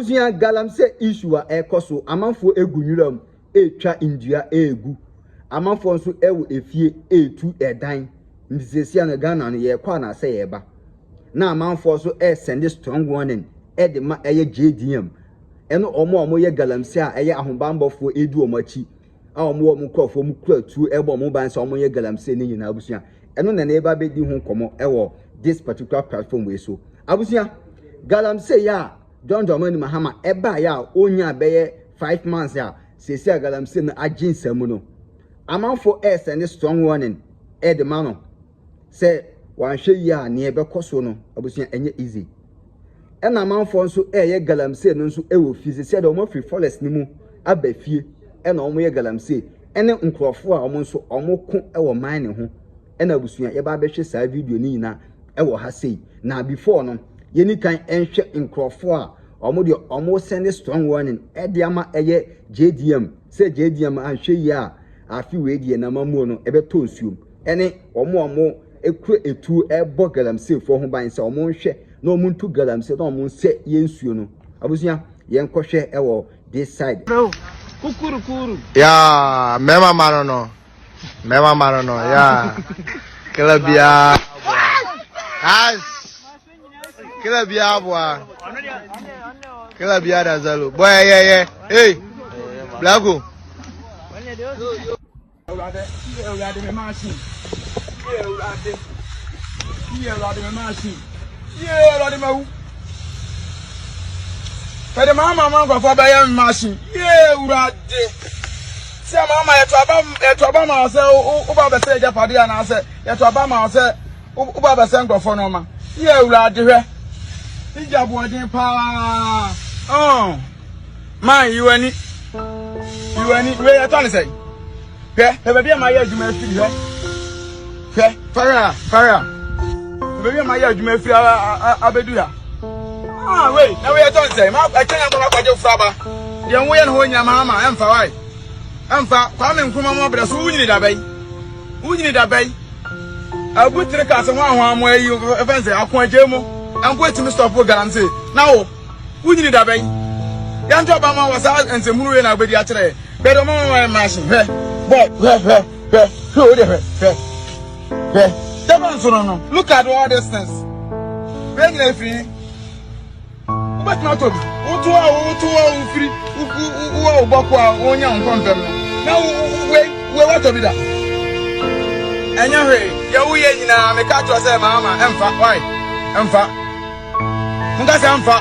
abusuya galamsey issue a ekoso amanfo egunyuram etwa indua egu amanfo nso ewo efie etu edan ndisesia na Ghana no ye kwa na say yeba na amanfo so send strong warning de ma eye JDM eno omo ye galamsey a eye ahobambofo edu omachi a omo krofo mu kratu ebo omo ban so omo ye galamsey ni nyina abusuya eno na eba be di hu komo ewo this particular platform we so abusuya galamsey ya John Dramani Mahama eba ya onya beye 5 months ya sesi galamsey na aginsam no amanfo send strong warning de ma no say wanhwe ya na ebekoso no abusuya enye easy ena amanfo nso ye galamsey no nso ewo fi sesi de omo free forest ni mu abafie ena omo ye galamsey ene nkrofo a omo nso omo ko ewo man ne ho ena abusuya ye ba behwe sa video ni nyina ewo ha sei na before no yeni kan enhwe nkrofo a omo send strong warning de ama eye JDM say JDM anhwe ya afi we die na mamuo no ebeto nsuom ene omo ekure etu ebo galamsey fo ho ban se omo nhwe na omo ntu galamsey na omo nse ye nsuo no abusuya ye nkohwe ewo this side kukuru ya mema maro no ya kelabia as kelabia bwa kelabia da zalo boy yeah hey blago Pede mama go for buy machine. Yeah, urade. Se mama yeto aba ma se u ba be se japade na se yeto aba ma se u ba be se ngofo no ma. Yeah, urade hwe. Ijabo odin pa. Oh. Man you ani we yeto ni say. Hwe be bia ma ye adwuma firi hwe. Fara. Be bia ma ye adwuma firi abedu ya. Ah, wait, now we are done say. I can't go back to Fraba. The young woman who in your mamma, I'm for why. I'm for coming from my brother, who need a bay. Who need a bay? I'll put the cast of one where you fancy. I'll point Jemo. I'm going to Mr. Pogan and say, now, who need a bay? Young Obama was out and some moon I'll be the today. Better mama machine. Look at all this things. Very free. But not to free Bokwa onya nkompem na we what to be that anyway ya wo ye nyina me ka to say mama emfa why emfa nka say emfa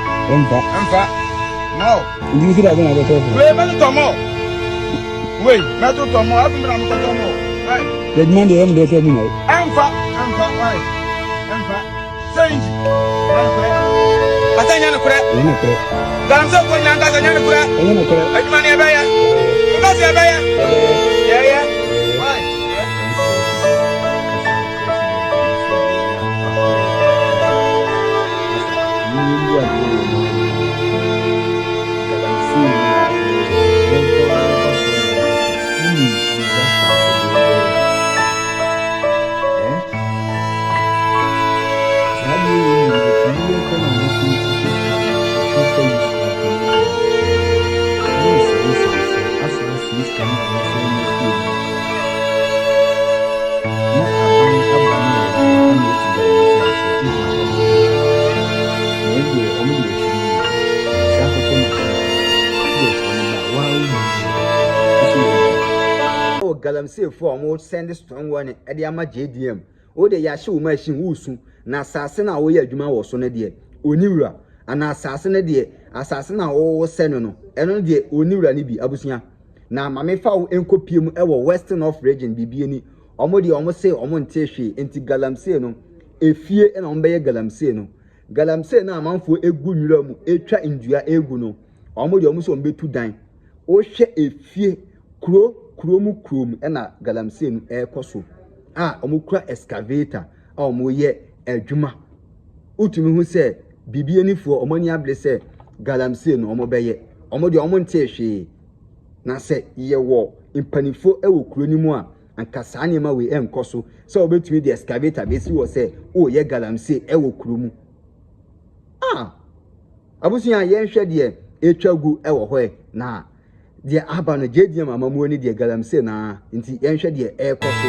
no ndi fi da na be to we me to mo we me to mo abi me na me to mo right the man dey am dey to me no emfa why emfa change Atanya nukure. Galamsey ko nyanga atanya nukure. Ajuma ni ebaya. Ngasi ebaya. Yeah. Why? Galamsey for omo send strong warning e de ama JDM o de ya hye wo machine wusu na asase na wo ye adwuma wo so ne de oniwura ana asase ne de asase na wo send no eno de oniwura ne bi abusuya na mame fa wo enkopiem e wo western of region bibie ni omo de omo say omo nte hwe enti galamsey no efie e na omo be ye galamsey na amanfo egu nwura mu etwa ndua egu no omo de omo so omo betu dan o hwe efie krom ena galamsey no ekoso omukura excavator omoye adwuma utumi hu se bibie nifo omani able se galamsey no omobeye omode omonte hwe na se yewo impanifo ewo kuro ni mu a ankasa anema we enkoso se obetumi de excavator besi wo se ye galamsey ewo kuro mu abusuya ye hwe de etwagu ewo hɔ na de aba no gedi mama mu ni de galamsey na nti yenhwe de ekoso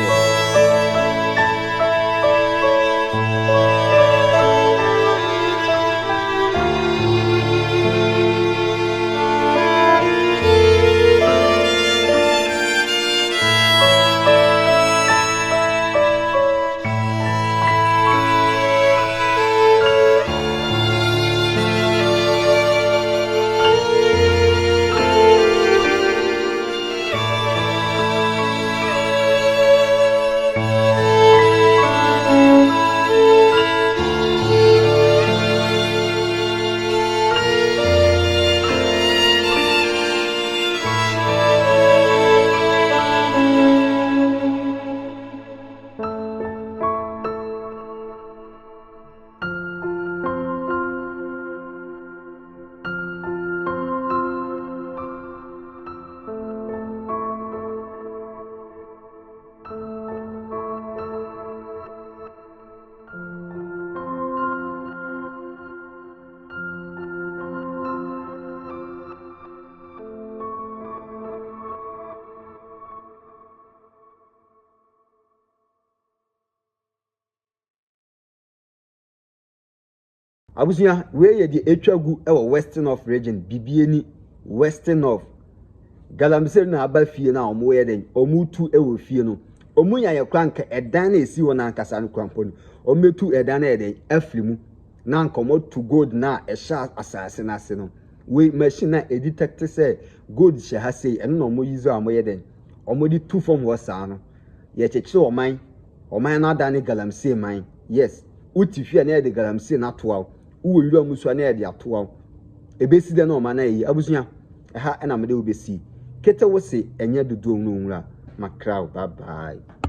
abusuya we ye de etwagu ewo western of region bibieni western of galamsey na aba fie na omo ye den omutu ewo fie no omunya ye kranka edan na esi wona ankasa no krampo no ometu edan na eden afrimu na nkomo to gold na ehya asase na ase no we machine na edetect say gold she ha say eno no omo yizo amo ye den omo di two form wo saa no ye cheche oman na dan galamsey man yes uti fie na de galamsey na toa uwe yuru amusu na de atoa ebesi de na oman na yi abusuya ha na me de obesi kete wo se enye dodo no nwura makra bye bye